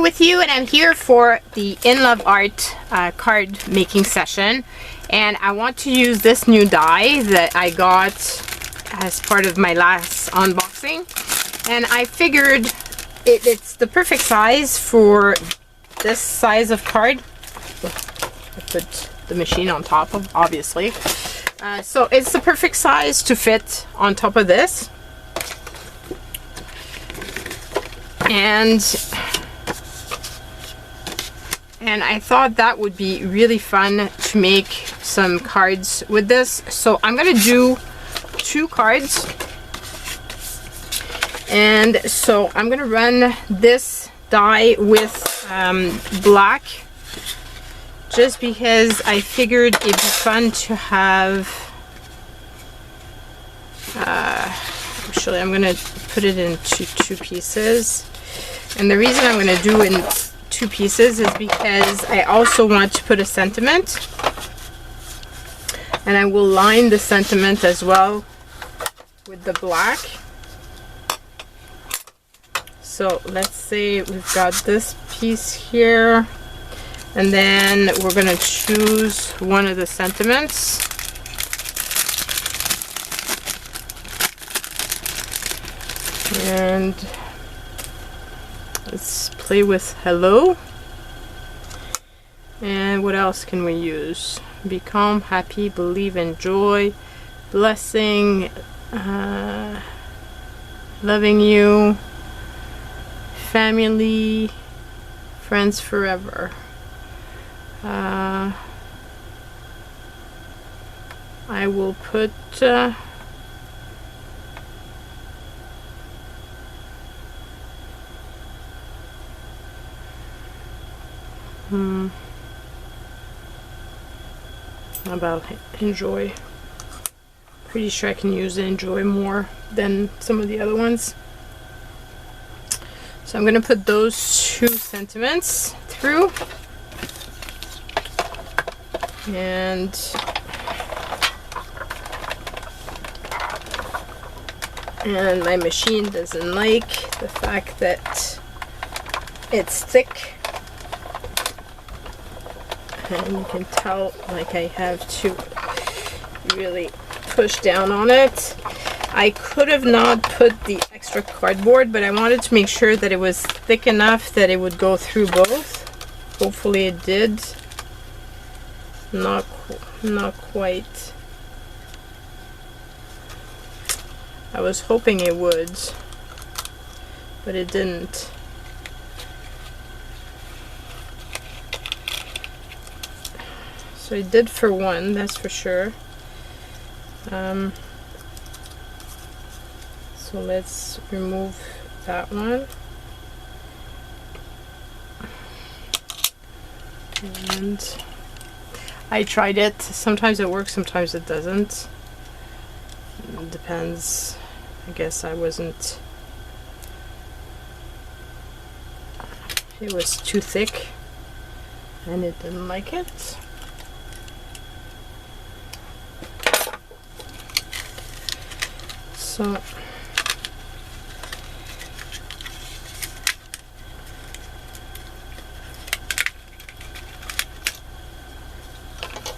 with you, and I'm here for the Inlovearts card making session, and I want to use this new die that I got as part of my last unboxing, and I figured it's the perfect size for this size of card. I put the machine on top of, obviously, so it's the perfect size to fit on top of this. And I thought that would be really fun to make some cards with this. So I'm gonna do 2 cards, and so I'm gonna run this die with black, just because I figured it'd be fun to have. Actually, I'm gonna put it into 2 pieces. And the reason I'm going to do in 2 pieces is because I also want to put a sentiment. And I will line the sentiment as well with the black. So let's say we've got this piece here. And then we're going to choose one of the sentiments. And let's play with hello. And what else can we use? Be calm, happy, believe in joy, blessing, loving you, family, friends forever. I will put about enjoy. Pretty sure I can use enjoy more than some of the other ones. So I'm going to put those 2 sentiments through. And my machine doesn't like the fact that it's thick. And you can tell, like, I have to really push down on it. I could have not put the extra cardboard, but I wanted to make sure that it was thick enough that it would go through both. Hopefully it did. Not quite. I was hoping it would, but it didn't. So it did for one, that's for sure. So let's remove that one. And I tried it. Sometimes it works, sometimes it doesn't. It depends. I guess I wasn't... It was too thick and it didn't like it. So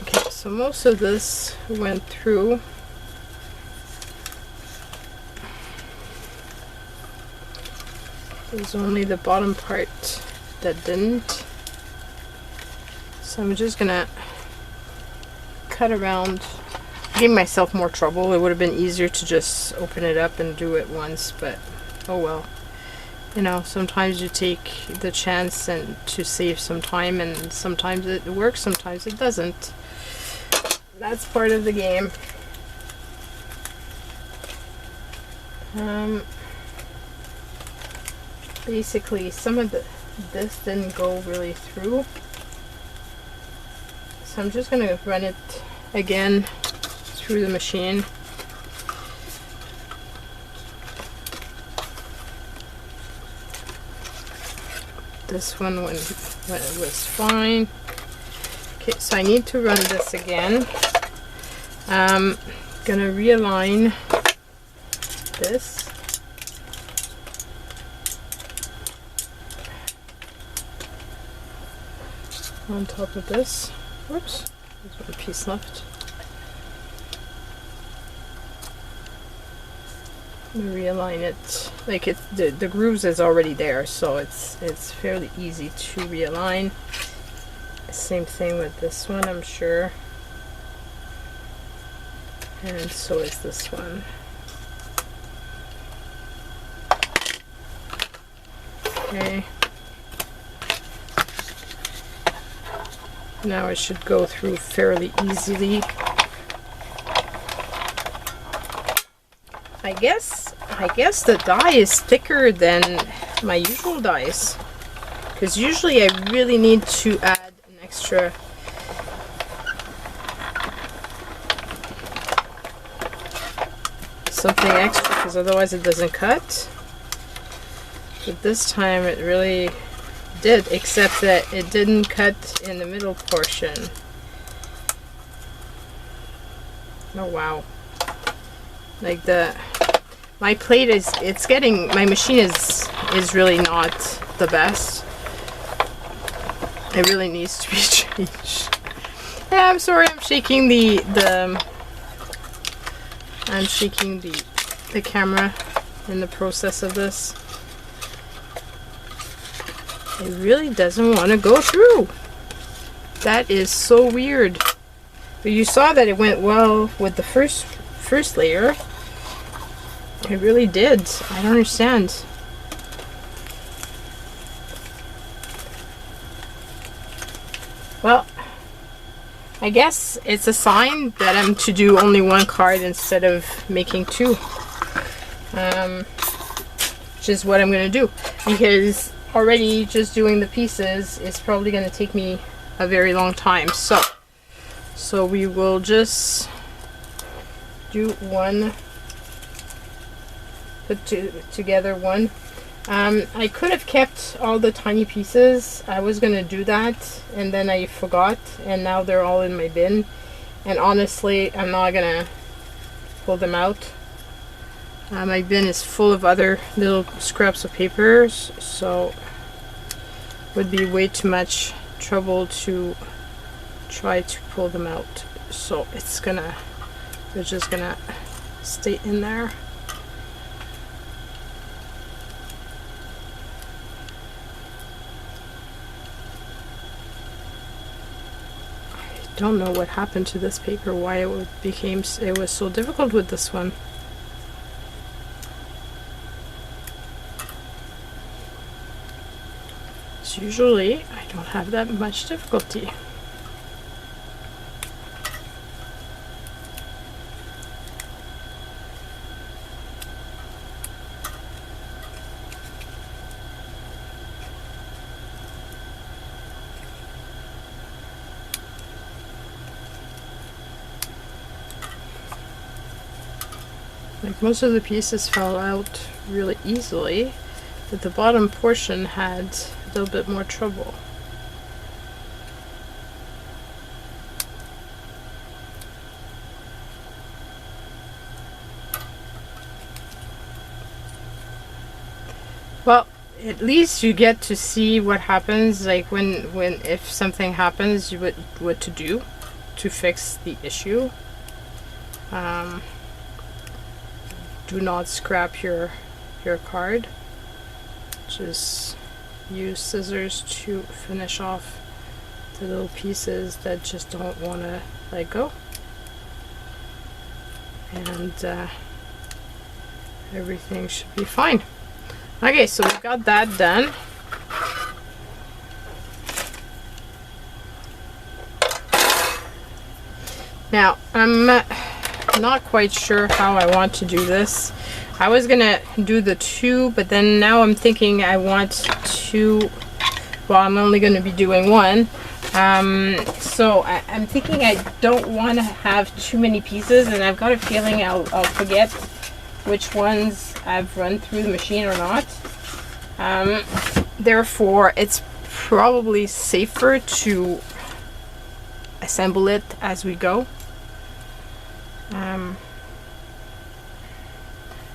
okay, so most of this went through. There's only the bottom part that didn't. So I'm just gonna cut around. Gave myself more trouble. It would have been easier to just open it up and do it once, but oh well. You know, sometimes you take the chance and to save some time, and sometimes it works, sometimes it doesn't. That's part of the game. Basically, some of this didn't go really through, so I'm just gonna run it again through the machine. This one when it was fine. Okay, so I need to run this again. I'm gonna realign this. on top of this. Whoops, there's one piece left. Realign it. Like it's the grooves is already there, so it's fairly easy to realign. Same thing with this one, I'm sure. And so is this one. Okay. Now it should go through fairly easily. I guess the dye is thicker than my usual dyes, because usually I really need to add an extra something extra, because otherwise it doesn't cut. But this time it really did, except that it didn't cut in the middle portion. Oh wow. Like my plate is, my machine is really not the best. It really needs to be changed. Yeah, I'm sorry, I'm shaking the camera in the process of this. It really doesn't want to go through. That is so weird. But you saw that it went well with the first layer. It really did. I don't understand. Well, I guess it's a sign that I'm to do only one card instead of making two. Which is what I'm going to do. Because already just doing the pieces is probably going to take me a very long time. So we will just do one, put together one. I could have kept all the tiny pieces. I was gonna do that and then I forgot, and now they're all in my bin, and honestly I'm not gonna pull them out. My bin is full of other little scraps of papers, so it would be way too much trouble to try to pull them out. So they're just gonna stay in there. I don't know what happened to this paper, why it was so difficult with this one. So usually I don't have that much difficulty. Like most of the pieces fell out really easily, but the bottom portion had a little bit more trouble. Well, at least you get to see what happens, like if something happens, what to do to fix the issue. Do not scrap your card. Just use scissors to finish off the little pieces that just don't want to let go. And everything should be fine. Okay, so we've got that done. Now, I'm not quite sure how I want to do this. I was gonna do the two, but then now I'm thinking I want to, well, I'm only gonna be doing one. So I'm thinking I don't want to have too many pieces, and I've got a feeling I'll forget which ones I've run through the machine or not. Therefore, it's probably safer to assemble it as we go.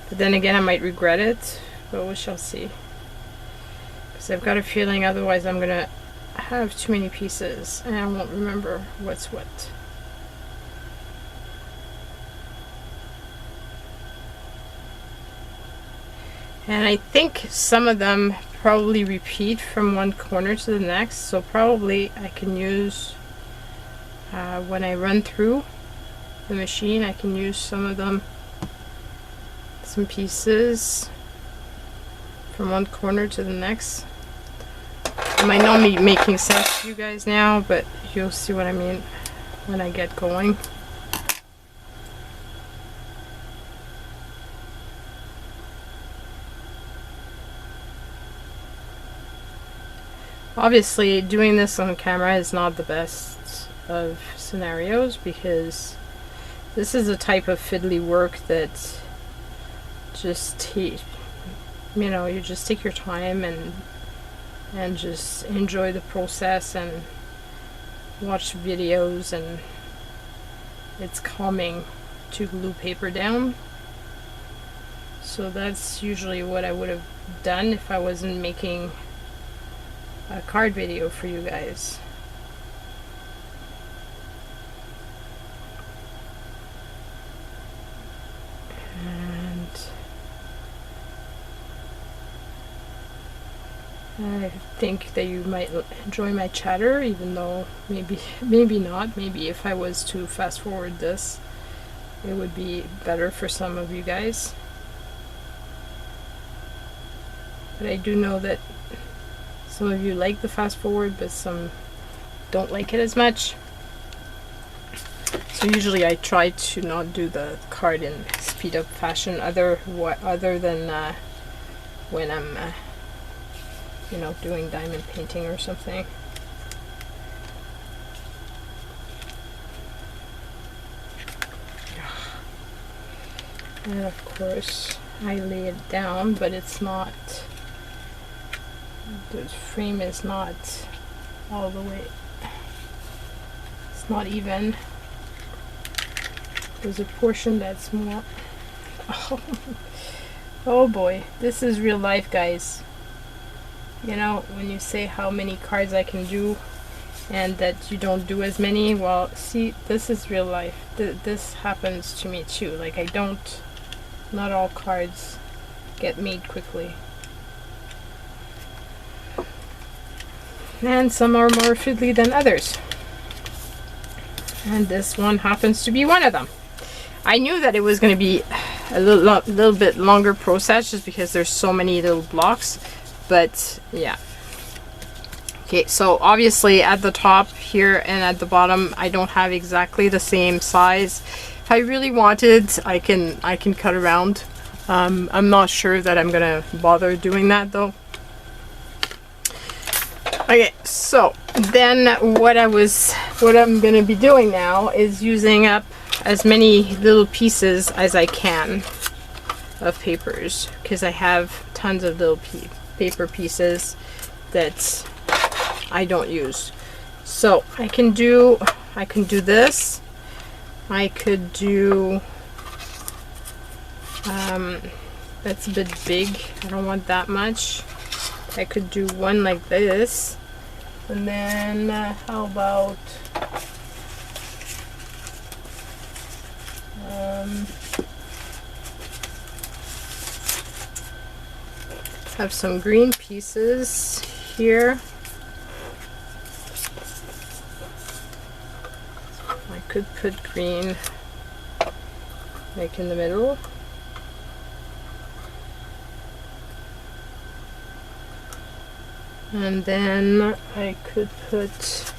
But then again, I might regret it, but we shall see. Because I've got a feeling otherwise I'm gonna have too many pieces and I won't remember what's what. And I think some of them probably repeat from one corner to the next, so probably I can use, when I run through the machine, I can use some of them, some pieces from one corner to the next. It might not be making sense to you guys now, but you'll see what I mean when I get going. Obviously, doing this on camera is not the best of scenarios because this is a type of fiddly work that just you know, you just take your time and just enjoy the process and watch videos, and it's calming to glue paper down. So that's usually what I would have done if I wasn't making a card video for you guys. And I think that you might enjoy my chatter, even though maybe not. Maybe if I was to fast forward this, it would be better for some of you guys. But I do know that some of you like the fast forward, but some don't like it as much. So usually I try to not do the card in speed up fashion, other than when I'm you know, doing diamond painting or something. And of course I lay it down, but it's not, the frame is not all the way, it's not even. There's a portion that's more, oh boy, this is real life, guys. You know, when you say how many cards I can do and that you don't do as many, well, see, this is real life. This happens to me too. Like, not all cards get made quickly. And some are more fiddly than others. And this one happens to be one of them. I knew that it was going to be a little bit longer process just because there's so many little blocks. But yeah. Okay, so obviously at the top here and at the bottom I don't have exactly the same size. If I really wanted, I can cut around. I'm not sure that I'm gonna bother doing that though. Okay, so then what I'm gonna be doing now is using up as many little pieces as I can of papers, because I have tons of little paper pieces that I don't use. So I can do this. I could do that's a bit big. I don't want that much. I could do one like this, and then how about have some green pieces here. I could put green like in the middle. And then I could put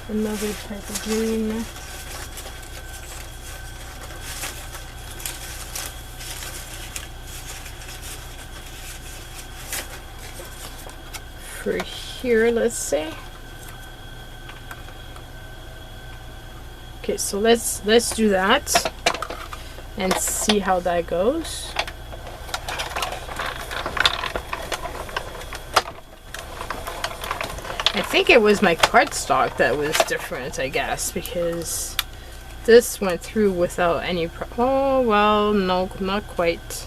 another type of green. For here, let's say. Okay, so let's do that and see how that goes. I think it was my cardstock that was different, I guess, because this went through without any oh, well, no, not quite.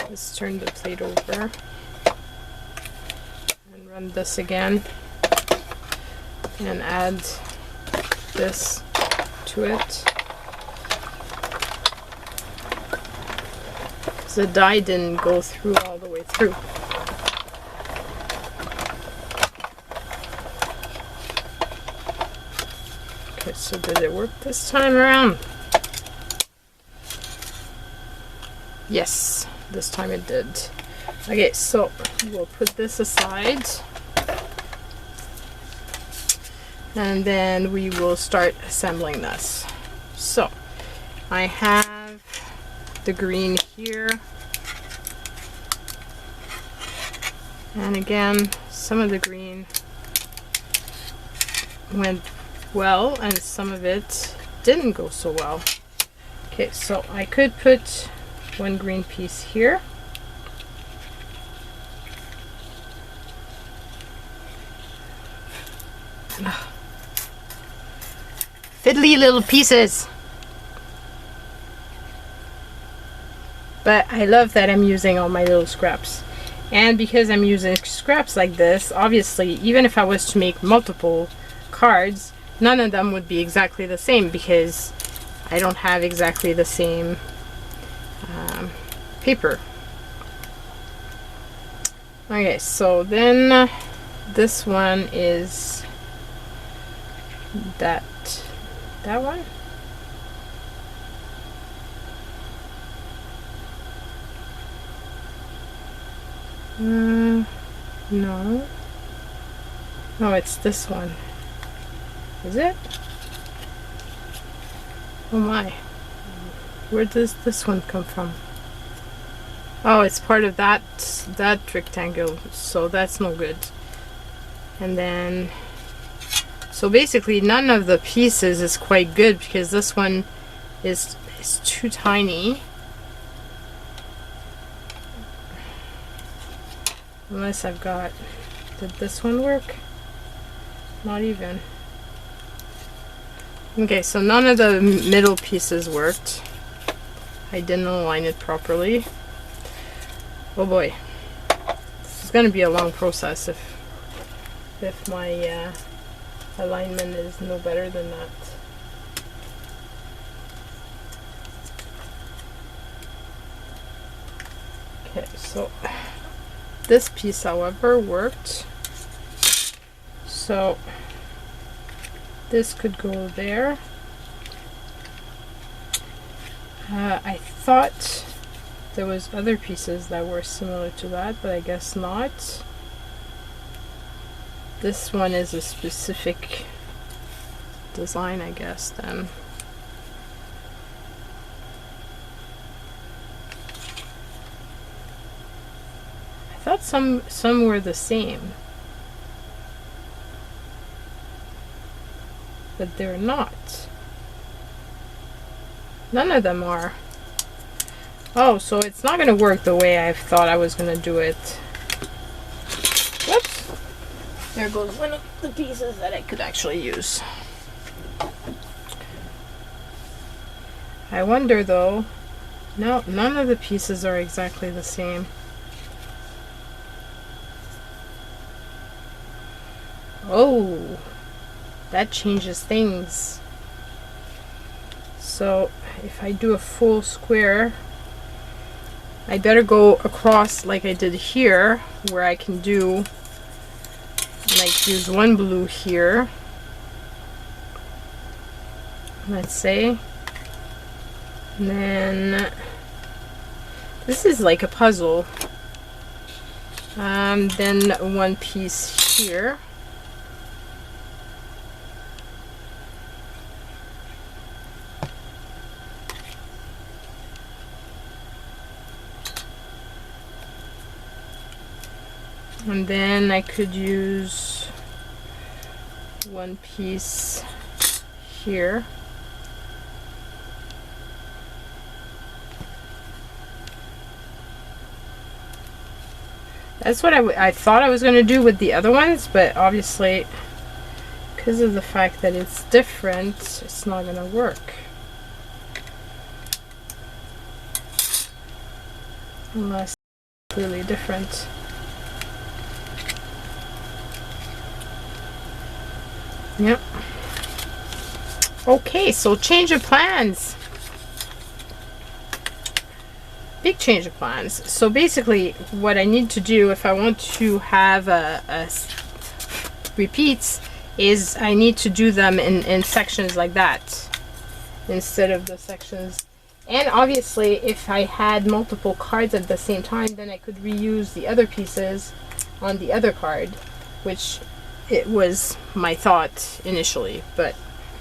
Let's turn the plate over and run this again and add this to it. The dye didn't go through all the way through. Okay, so did it work this time around? Yes, this time it did. Okay, so we'll put this aside and then we will start assembling this. So I have the green here, and again some of the green went well and some of it didn't go so well. Okay, so I could put one green piece here. Fiddly little pieces. But I love that I'm using all my little scraps. And because I'm using scraps like this, obviously, even if I was to make multiple cards, none of them would be exactly the same because I don't have exactly the same paper. Okay, so then this one is that one. No. No, it's this one. Is it? Oh my. Where does this one come from? Oh, it's part of that rectangle, so that's no good. And then, so basically none of the pieces is quite good because this one is too tiny. Unless I've got, did this one work? Not even. Okay, so none of the middle pieces worked. I didn't align it properly. Oh boy, this is going to be a long process if my alignment is no better than that. Okay, so this piece, however, worked. So this could go there. I thought there was other pieces that were similar to that, but I guess not. This one is a specific design, I guess, then. I thought some were the same, but they're not. None of them are. Oh, so it's not going to work the way I thought I was going to do it. Whoops! There goes one of the pieces that I could actually use. I wonder though, no, none of the pieces are exactly the same. Oh, that changes things. So if I do a full square, I better go across like I did here, where I can do, like, use one blue here, let's say, and then this is like a puzzle. Then one piece here. And then I could use one piece here. That's what I thought I was going to do with the other ones, but obviously, because of the fact that it's different, it's not going to work. Unless really different. Yep. Okay, so change of plans. Big change of plans. So basically what I need to do if I want to have a repeats is I need to do them in sections like that instead of the sections. And obviously if I had multiple cards at the same time, then I could reuse the other pieces on the other card, which it was my thought initially, but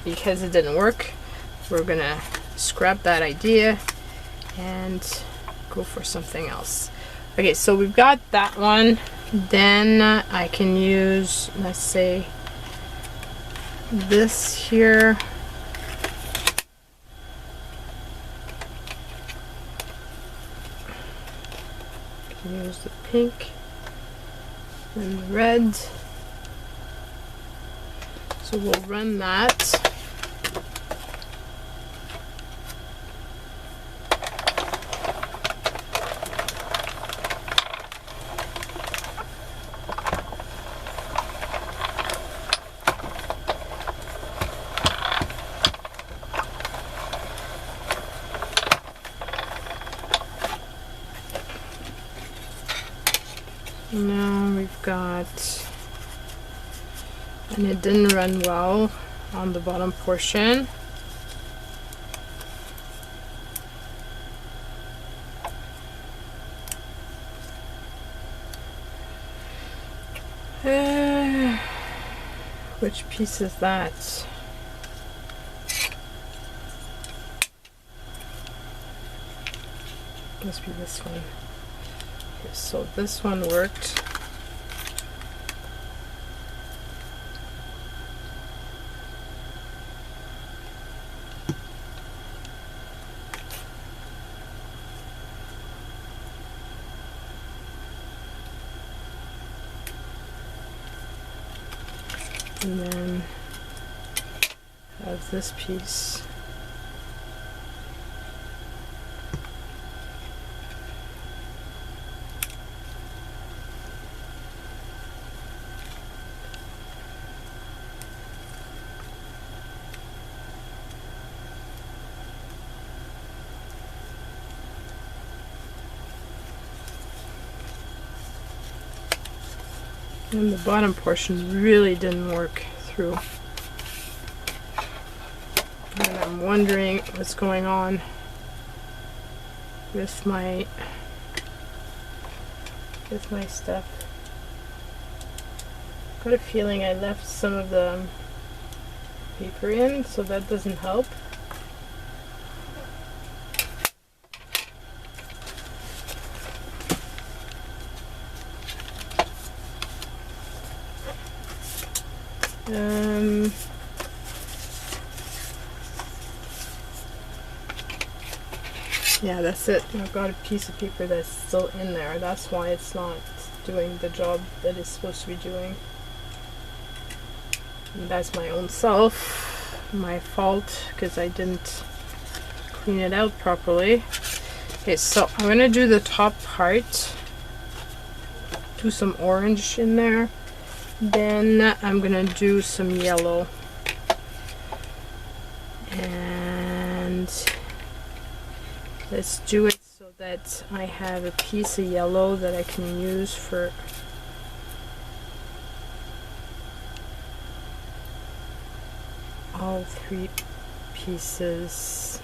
because it didn't work, we're gonna scrap that idea and go for something else. Okay, so we've got that one. Then I can use, let's say, this here. I can use the pink and the red. So we'll run that. Now we've got, and it didn't run well on the bottom portion. Which piece is that? Must be this one. Okay, so this one worked. And then have this piece. And the bottom portion really didn't work through. And I'm wondering what's going on with my stuff. Got a feeling I left some of the paper in, so that doesn't help. Yeah, that's it. I've got a piece of paper that's still in there. That's why it's not doing the job that it's supposed to be doing. And that's my own self, my fault, because I didn't clean it out properly. Okay, so I'm gonna do the top part, do some orange in there, then I'm gonna do some yellow, and let's do it so that I have a piece of yellow that I can use for all three pieces.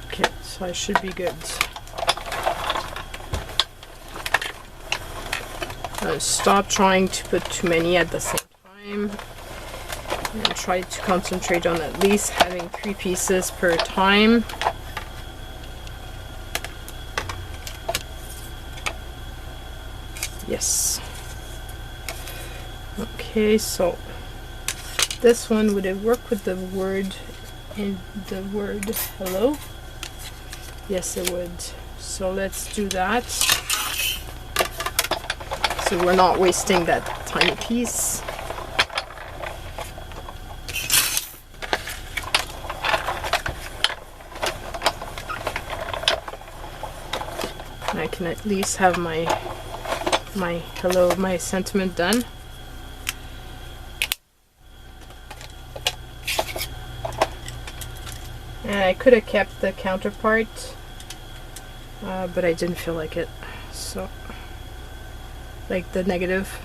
Okay, so I should be good. Stop trying to put too many at the same time and try to concentrate on at least having 3 pieces per time. Yes. Okay, so this one, would it work with the word in the word hello? Yes, it would. So let's do that. So we're not wasting that tiny piece. can at least have my hello, my sentiment done. And I could have kept the counterpart, but I didn't feel like it. So, like the negative.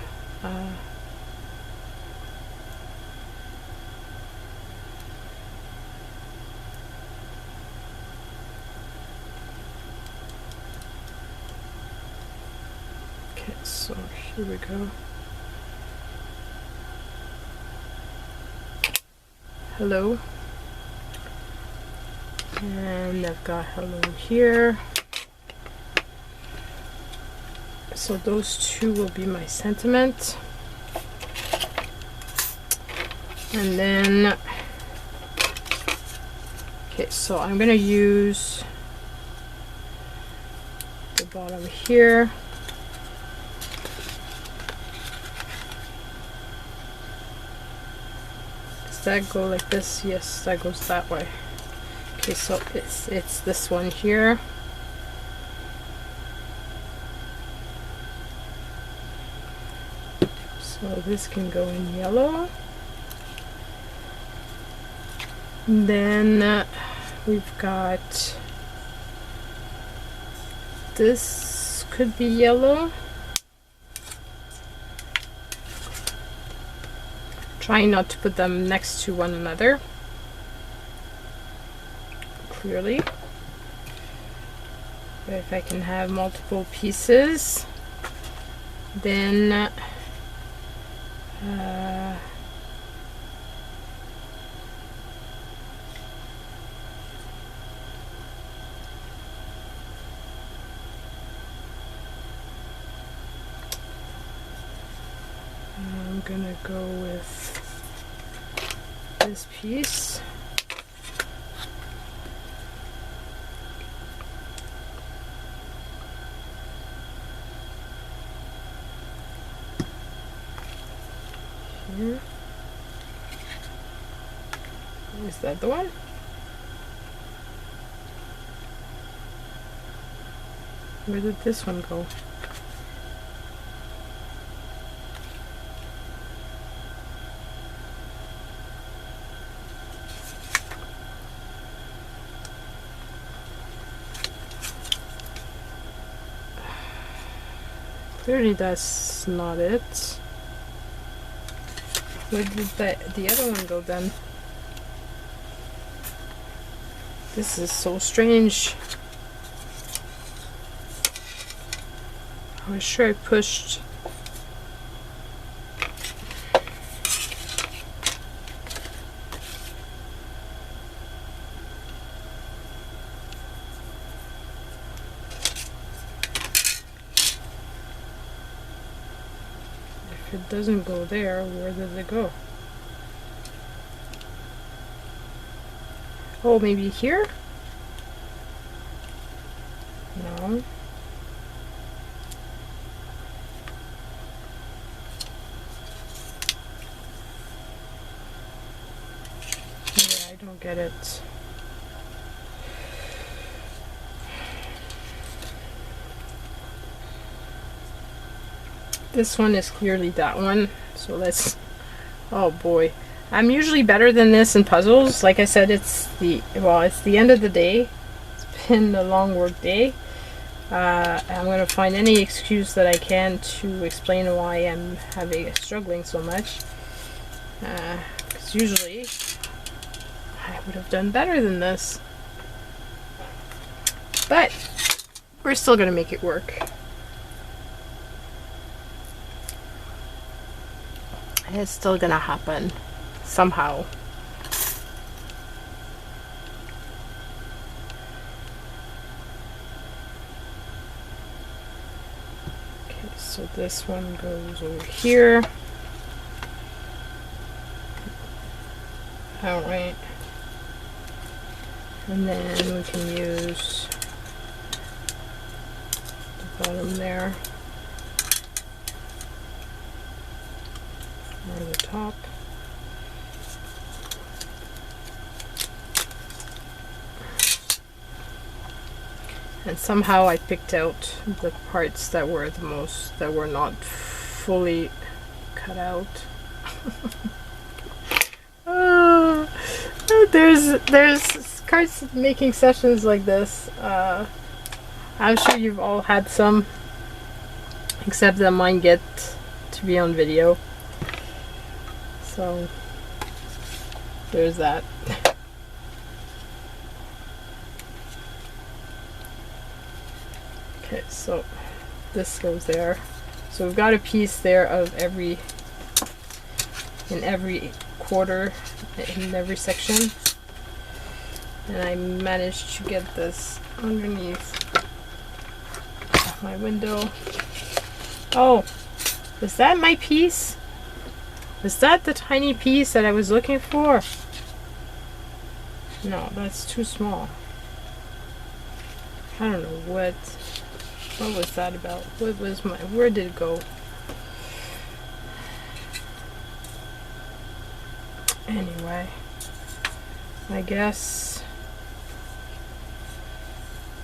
Okay, so here we go. Hello. And I've got hello here. So those two will be my sentiment. And then, okay, so I'm gonna use the bottom here. Does that go like this? Yes, that goes that way. Okay, so it's this one here. So this can go in yellow. And then we've got this could be yellow. Trying not to put them next to one another. Clearly. But if I can have multiple pieces, then I'm gonna go with this piece. Here. Is that the one? Where did this one go? Clearly that's not it. Where did the other one go then? This is so strange. I was sure I pushed. If it doesn't go there, where does it go? Oh, maybe here? No. Yeah, I don't get it. This one is clearly that one, so let's, oh boy. I'm usually better than this in puzzles. Like I said, it's the end of the day. It's been a long work day. I'm going to find any excuse that I can to explain why I'm struggling so much. Because usually I would have done better than this. But we're still going to make it work. It's still going to happen. Somehow. Okay, so this one goes over here. Alright. And then we can use the bottom there. Or the top. And somehow I picked out the parts that were that were not fully cut out. There's cards making sessions like this. I'm sure you've all had some, except that mine get to be on video. So there's that. Okay, so this goes there. So we've got a piece there of in every quarter, in every section. And I managed to get this underneath my window. Oh, is that my piece? Is that the tiny piece that I was looking for? No, that's too small. I don't know what was that about? Where did it go? Anyway, I guess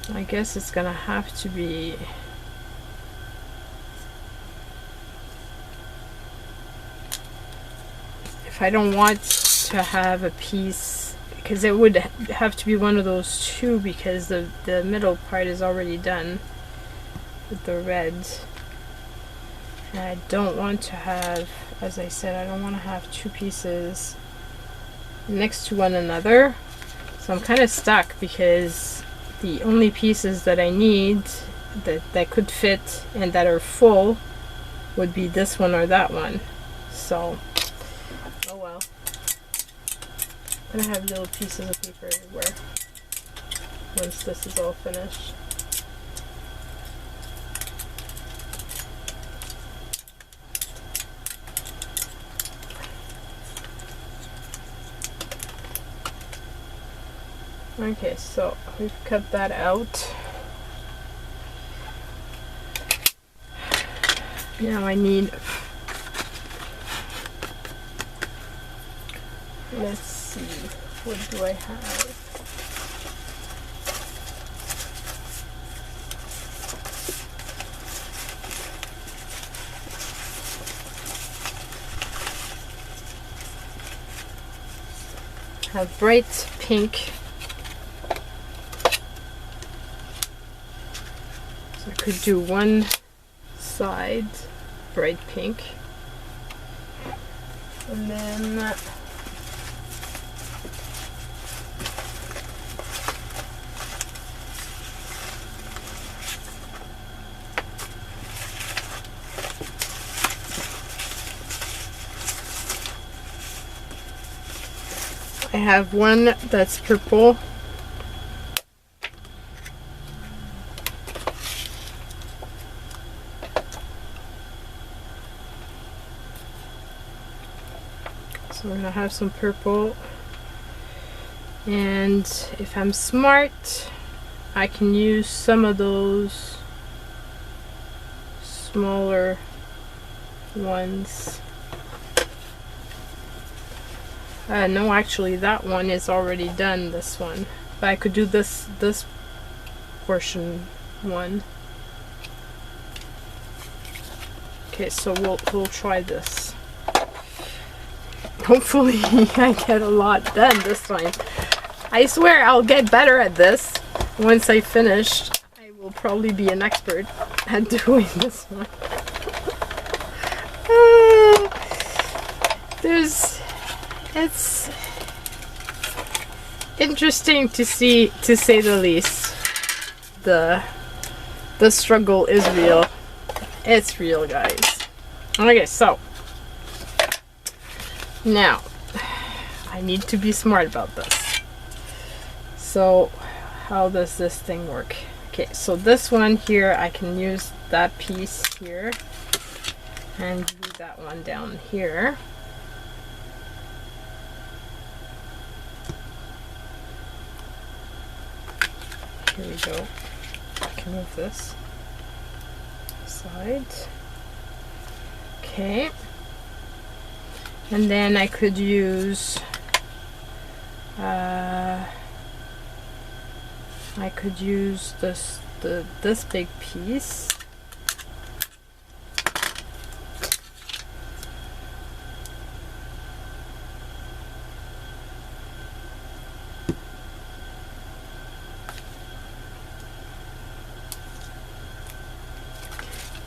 it's gonna have to be if I don't want to have a piece, because it would have to be one of those two, because the middle part is already done with the red. And I don't want to have, as I said, I don't want to have two pieces next to one another. So I'm kind of stuck, because the only pieces that I need that could fit and that are full would be this one or that one. So, oh well. I'm gonna have little pieces of paper everywhere once this is all finished. Okay, so we've cut that out. Now I need, let's see, what do I have? I have bright pink. I could do one side bright pink, and then I have one that's purple. So I'm gonna have some purple, and if I'm smart, I can use some of those smaller ones. No, actually that one is already done, this one, but I could do this portion one. Okay, so we'll try this. Hopefully I get a lot done this time. I swear I'll get better at this once I finish. I will probably be an expert at doing this one. It's interesting to see, to say the least. The struggle is real. It's real, guys. Okay, so now I need to be smart about this. So how does this thing work? Okay, so this one here, I can use that piece here and glue that one down here. Here we go. I can move this aside. Okay. And then I could use this big piece.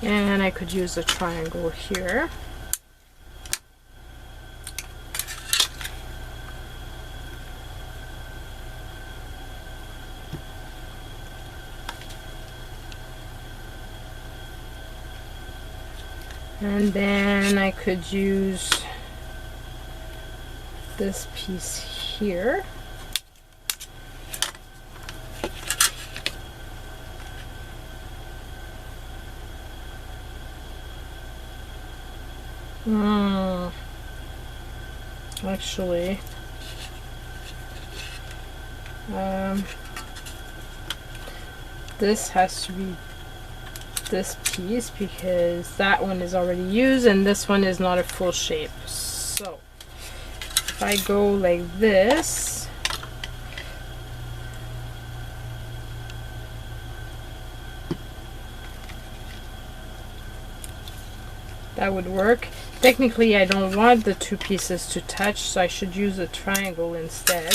And I could use a triangle here. And then I could use this piece here. Actually, this has to be this piece because that one is already used and this one is not a full shape. So if I go like this, that would work. Technically, I don't want the two pieces to touch, so I should use a triangle instead.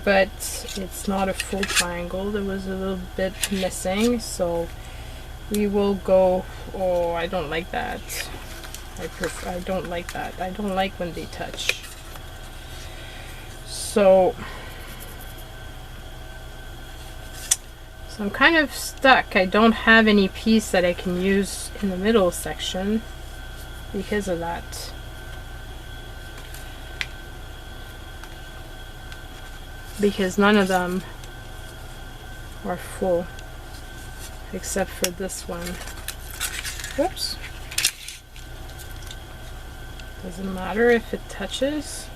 But it's not a full triangle. There was a little bit missing, so we will go. Oh, I don't like that. I don't like that. I don't like when they touch. So I'm kind of stuck. I don't have any piece that I can use in the middle section because of that. Because none of them are full except for this one. Whoops. Doesn't matter if it touches.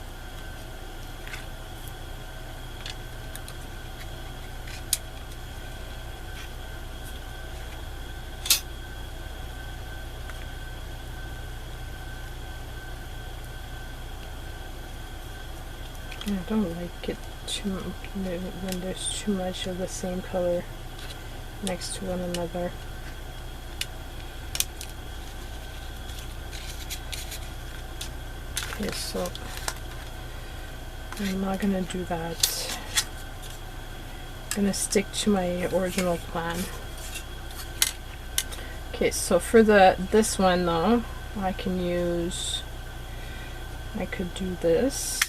I don't like it too when there's too much of the same color next to one another. Okay, so I'm not gonna do that. I'm gonna stick to my original plan. Okay, so for this one though, I could do this.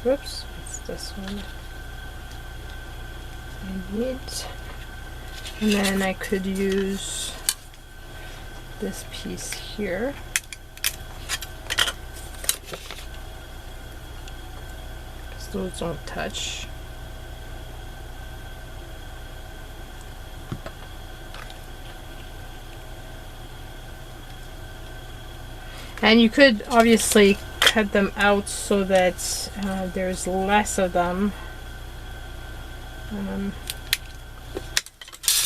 Whoops, it's this one I need. And then I could use this piece here. Because those don't touch. And you could obviously cut them out so that there's less of them.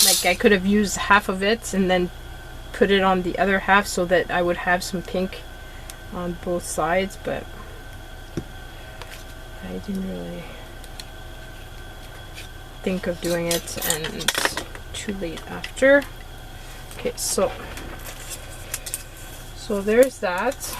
Like I could have used half of it and then put it on the other half so that I would have some pink on both sides, but I didn't really think of doing it and too late after. Okay, so there's that.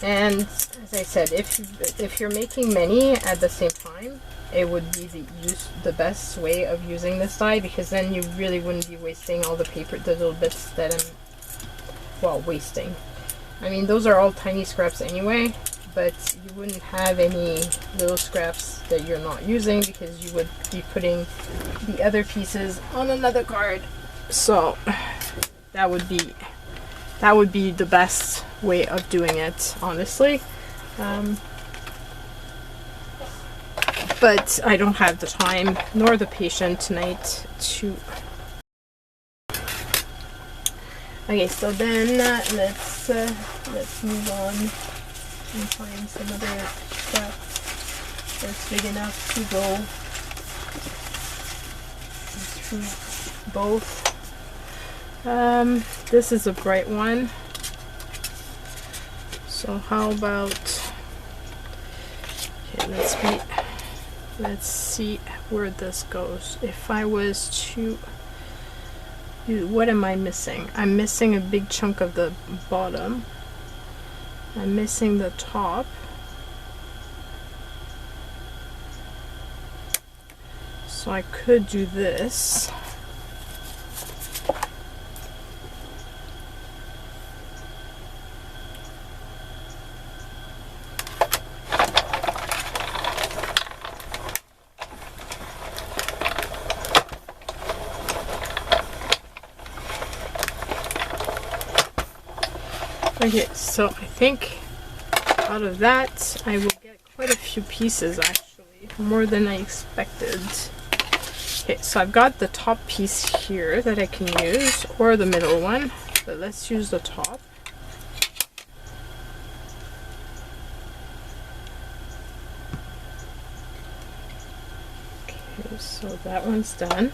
And as I said, if you're making many at the same time, it would be the best way of using this die, because then you really wouldn't be wasting all the paper, the little bits that wasting. I mean, those are all tiny scraps anyway, but you wouldn't have any little scraps that you're not using because you would be putting the other pieces on another card. So that would be the best way of doing it, honestly. But I don't have the time nor the patience tonight to Okay, so then let's move on and find some other stuff that's big enough to go through both. This is a bright one. So how about, okay, let's see where this goes. If I was to, what am I missing? I'm missing a big chunk of the bottom. I'm missing the top. So I could do this. Okay, so I think out of that I will get quite a few pieces, actually, more than I expected. Okay, so I've got the top piece here that I can use, or the middle one, but let's use the top. Okay, so that one's done.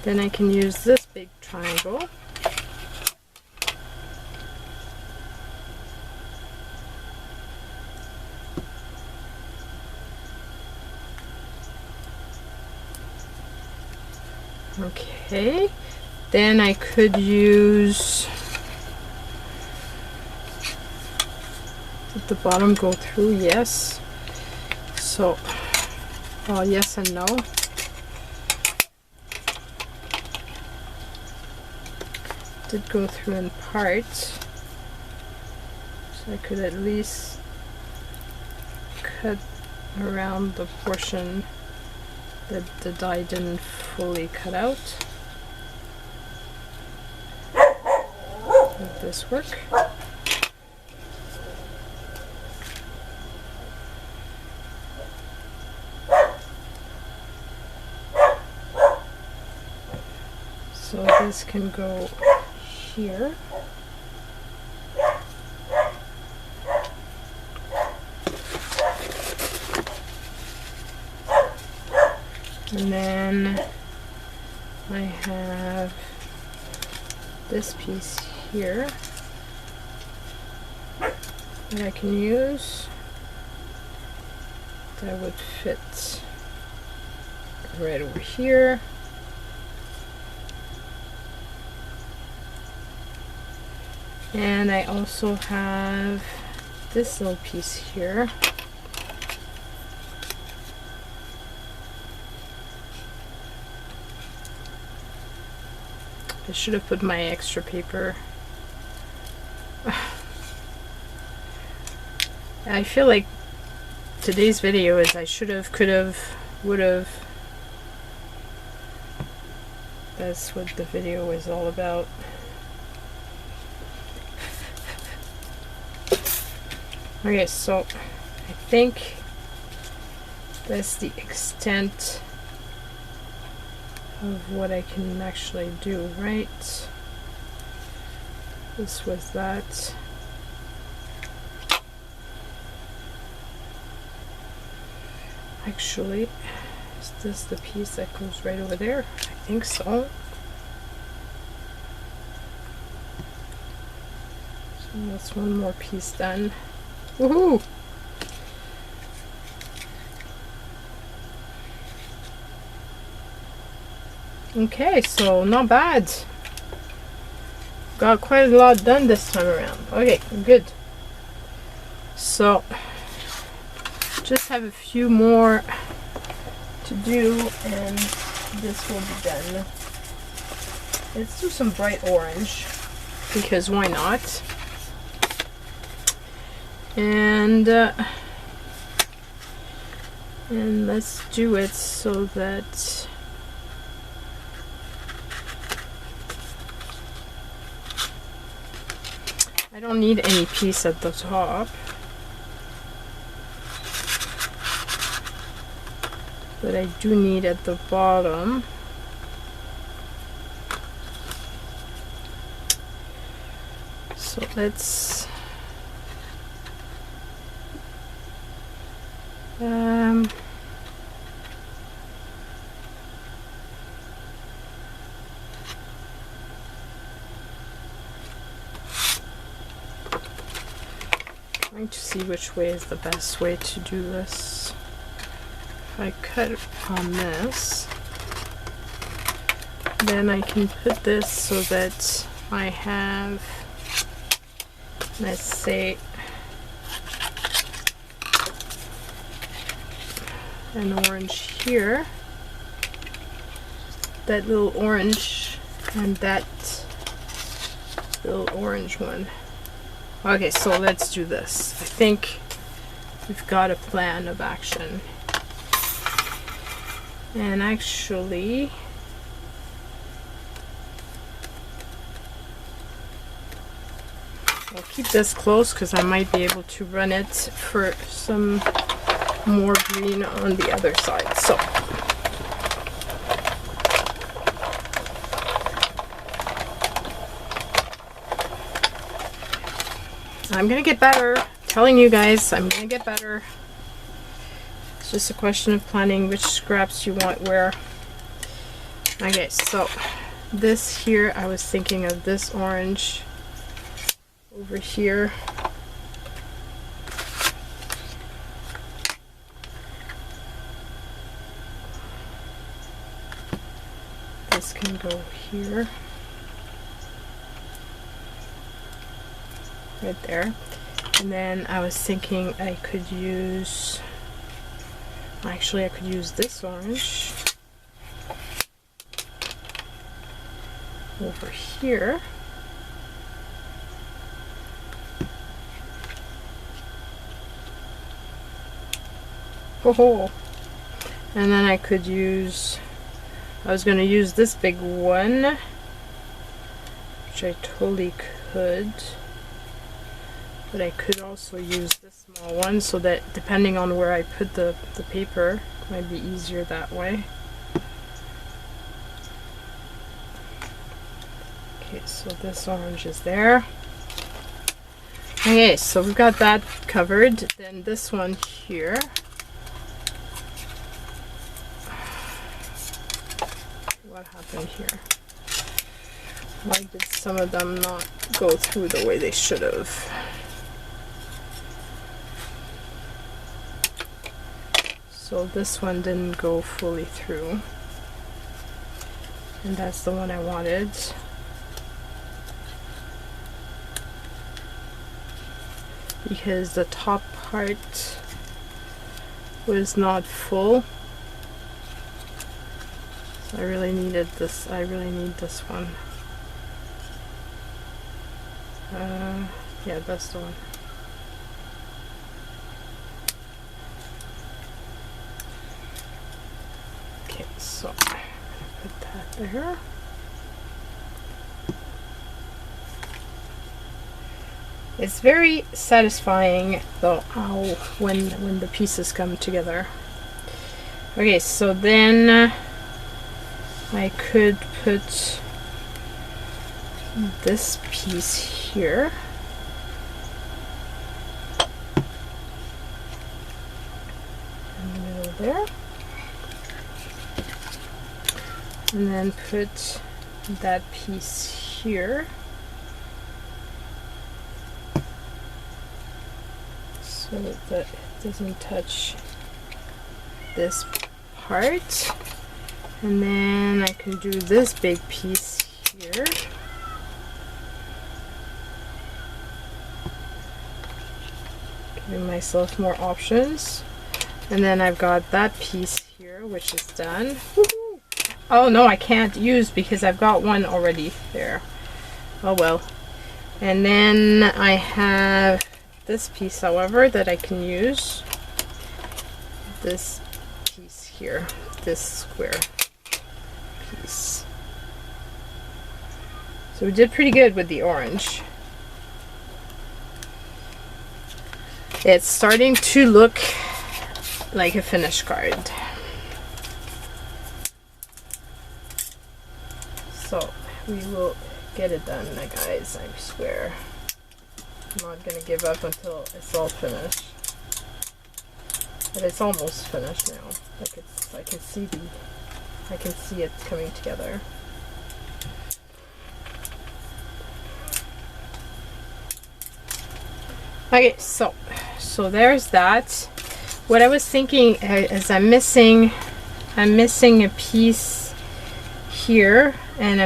Then I can use this big triangle. Okay, then I could use, did the bottom go through? Yes. So, well, yes and no. Did go through in part, so I could at least cut around the portion that the die didn't fully cut out. Would this work? So this can go here. And then I have this piece here that I can use that would fit right over here. And I also have this little piece here. I should have put my extra paper. I feel like today's video is I should have, could have, would have. That's what the video is all about. Okay, so I think that's the extent of what I can actually do, right? This was that. Actually, is this the piece that goes right over there? I think so. So that's one more piece done. Woohoo! Okay, so not bad. Got quite a lot done this time around. Okay, good. So, just have a few more to do and this will be done. Let's do some bright orange, because why not? And let's do it so that I don't need any piece at the top, but I do need at the bottom. So let's trying to see which way is the best way to do this. If I cut on this, then I can put this so that I have, let's say, an orange here, that little orange, and that little orange one. Okay, so let's do this. I think we've got a plan of action. And actually, I'll keep this close because I might be able to run it for some more green on the other side. So I'm gonna get better. I'm telling you guys, I'm gonna get better. It's just a question of planning which scraps you want where. Okay, so this here, I was thinking of this orange over here. This can go here. Right there. And then I was thinking I could use, actually I could use this orange over here. Oh, and then I could use, I was going to use this big one, which I totally could. But I could also use this small one so that depending on where I put the paper, it might be easier that way. Okay, so this orange is there. Okay, so we've got that covered. Then this one here. What happened here? Why did some of them not go through the way they should have? So this one didn't go fully through, and that's the one I wanted. Because the top part was not full. So I really needed this, I really need this one. Yeah, that's the one. Okay, so I'm gonna put that there. It's very satisfying though when the pieces come together. Okay, so then I could put this piece here. In the middle there. And then put that piece here. So that it doesn't touch this part. And then I can do this big piece here. Giving myself more options. And then I've got that piece here, which is done. Woohoo! Oh no, I can't use because I've got one already there. Oh well. And then I have this piece, however, that I can use. This piece here, this square piece. So we did pretty good with the orange. It's starting to look like a finished card. So we will get it done, guys, I swear. I'm not gonna give up until it's all finished. But it's almost finished now. Like it's, I can see it coming together. Okay, so there's that. What I was thinking is I'm missing a piece here, and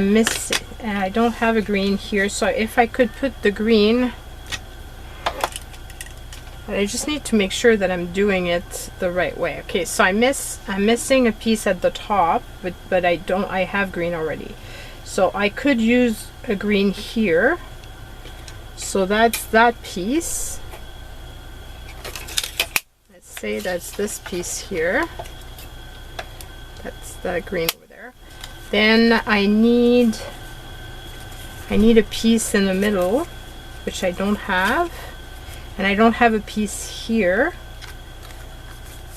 I don't have a green here. So if I could put the green, I just need to make sure that I'm doing it the right way. Okay, so I'm missing a piece at the top, but I have green already. So I could use a green here. So that's that piece. Let's say that's this piece here. That's the green over there. Then I need a piece in the middle, which I don't have. And I don't have a piece here.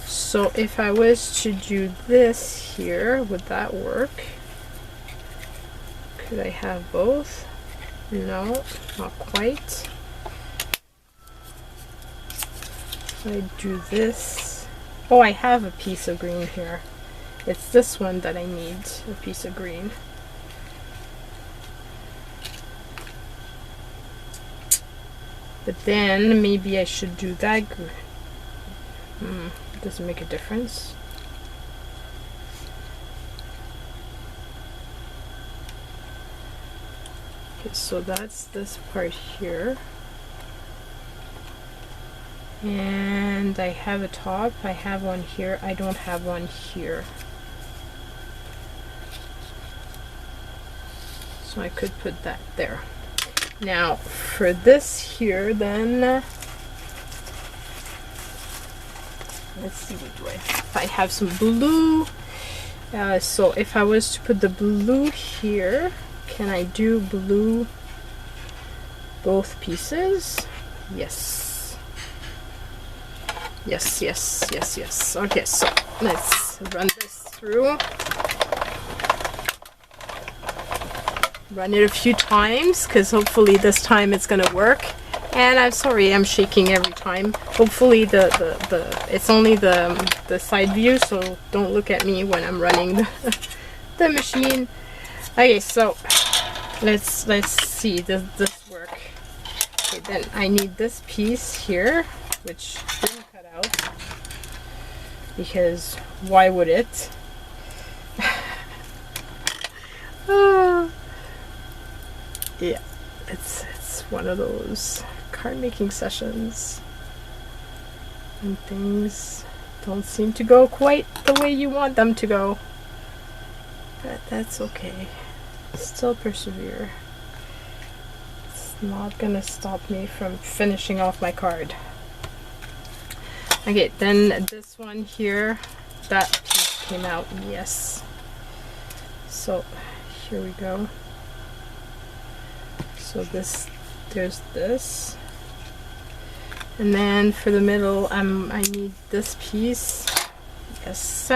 So if I was to do this here, would that work? Could I have both? No, not quite. If I do this, oh, I have a piece of green here. It's this one that I need, a piece of green. But then maybe I should do that. Doesn't make a difference. Okay, so that's this part here. And I have a top. I have one here. I don't have one here. So I could put that there. Now for this here, then let's see, what do I have? I have some blue. So if I was to put the blue here, can I do blue both pieces? Yes. Yes, yes, yes, yes. Okay, so let's run this through. Run it a few times, because hopefully this time it's gonna work. And I'm sorry, I'm shaking every time. Hopefully it's only the side view, so don't look at me when I'm running the machine. Okay, so let's see, does this work? Okay, then I need this piece here, which didn't cut out, because why would it? Yeah, it's one of those card making sessions and things don't seem to go quite the way you want them to go, but that's okay. Still persevere. It's not gonna stop me from finishing off my card. Okay, then this one here, that piece came out. Yes, so here we go. So there's this, and then for the middle, I need this piece. Yes.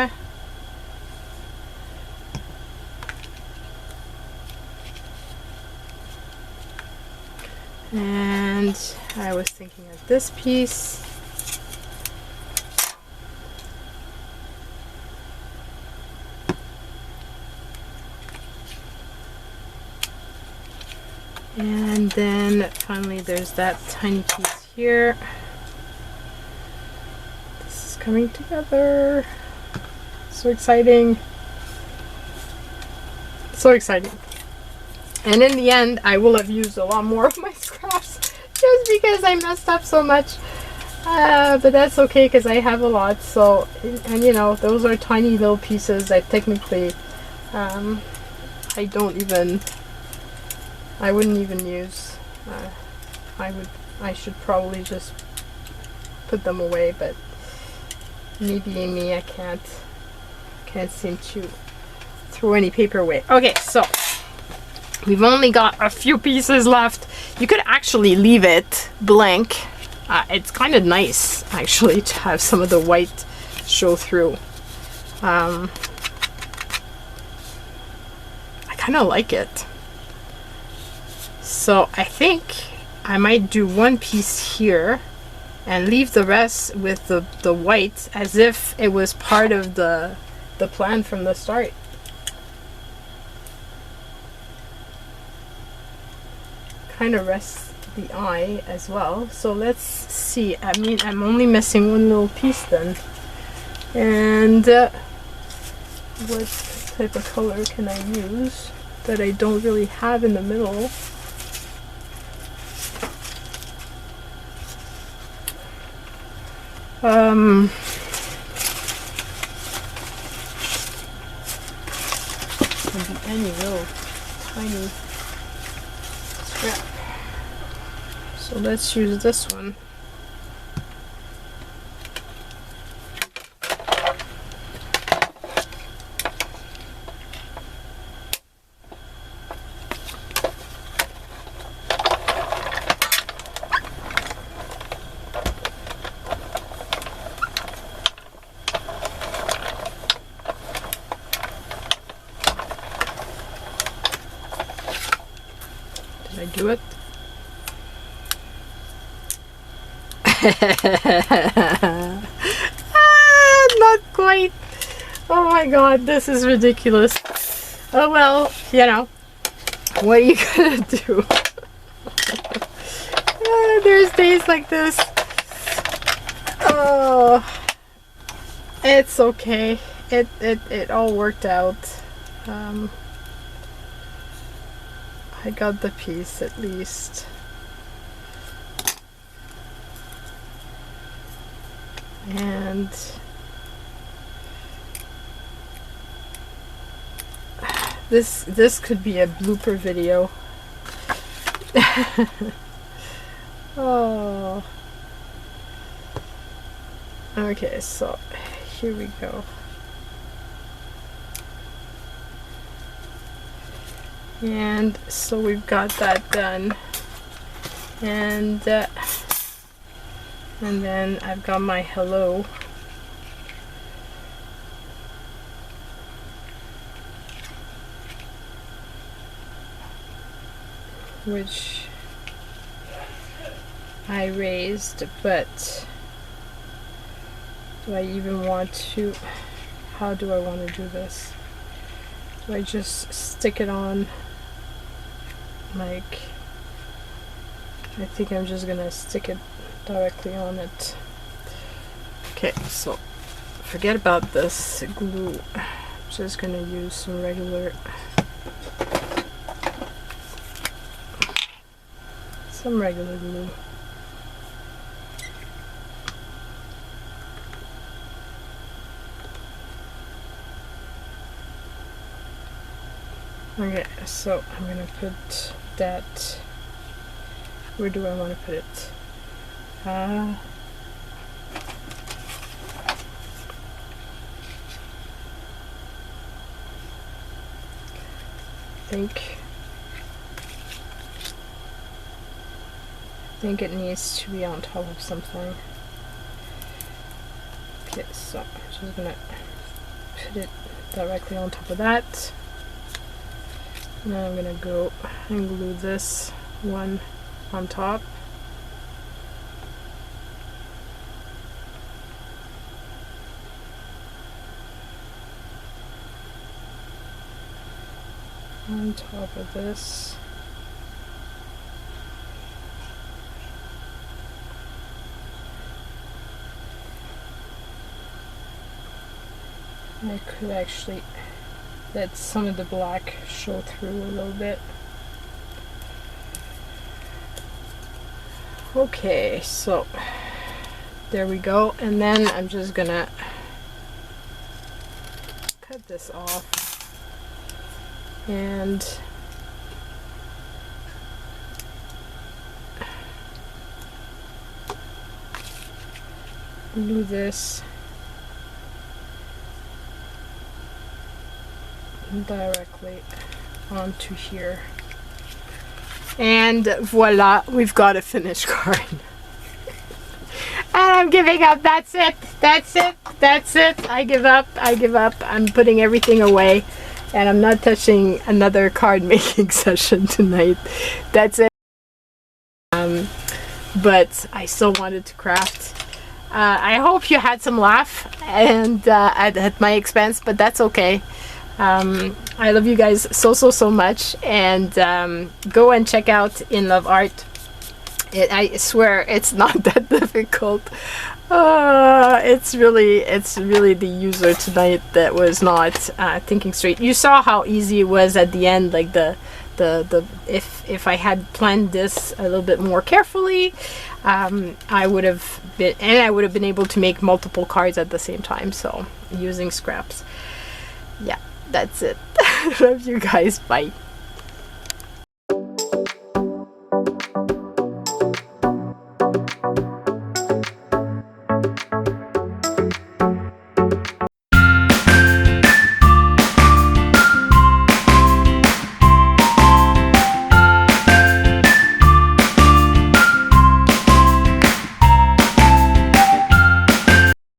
And I was thinking of this piece. And then finally there's that tiny piece here. This is coming together. So exciting. So exciting. And in the end, I will have used a lot more of my scraps just because I messed up so much. But that's okay, because I have a lot. So, and you know, those are tiny little pieces that technically I wouldn't even use. I should probably just put them away, but maybe me, I can't seem to throw any paper away. Okay, so we've only got a few pieces left. You could actually leave it blank. It's kind of nice actually to have some of the white show through. I kind of like it. So I think I might do one piece here and leave the rest with the white as if it was part of the plan from the start. Kind of rests the eye as well. So let's see. I mean, I'm only missing one little piece then. And what type of color can I use that I don't really have in the middle? Maybe any little tiny scrap. So let's use this one. Did I do it? Not quite. Oh my god, this is ridiculous. Oh well, you know, what are you gonna do? There's days like this. Oh, it's okay. It all worked out. I got the piece at least. And this could be a blooper video. Oh. Okay, so here we go. And so we've got that done. And then I've got my hello. Which I raised, but do I even want to, how do I want to do this? Do I just stick it on like, I think I'm just gonna stick it directly on it. Okay, so forget about this glue. I'm just gonna use some regular glue. Okay, so I'm gonna put that, where do I want to put it? I think it needs to be on top of something. Okay, so I'm just gonna put it directly on top of that. Now I'm gonna go and glue this one on top. On top of this. I could actually let some of the black show through a little bit. Okay, so there we go. And then I'm just gonna cut this off and glue this directly onto here, and voila, we've got a finished card. And I'm giving up. That's it. I give up. I'm putting everything away, and I'm not touching another card making session tonight. That's it. but I still wanted to craft. I hope you had some laugh and at my expense, but that's okay. I love you guys so much, and go and check out Inlovearts. I swear it's not that difficult. It's really the user tonight that was not thinking straight. You saw how easy it was at the end, like if I had planned this a little bit more carefully, I would have been able to make multiple cards at the same time. So using scraps. Yeah, that's it. Love you guys. Bye.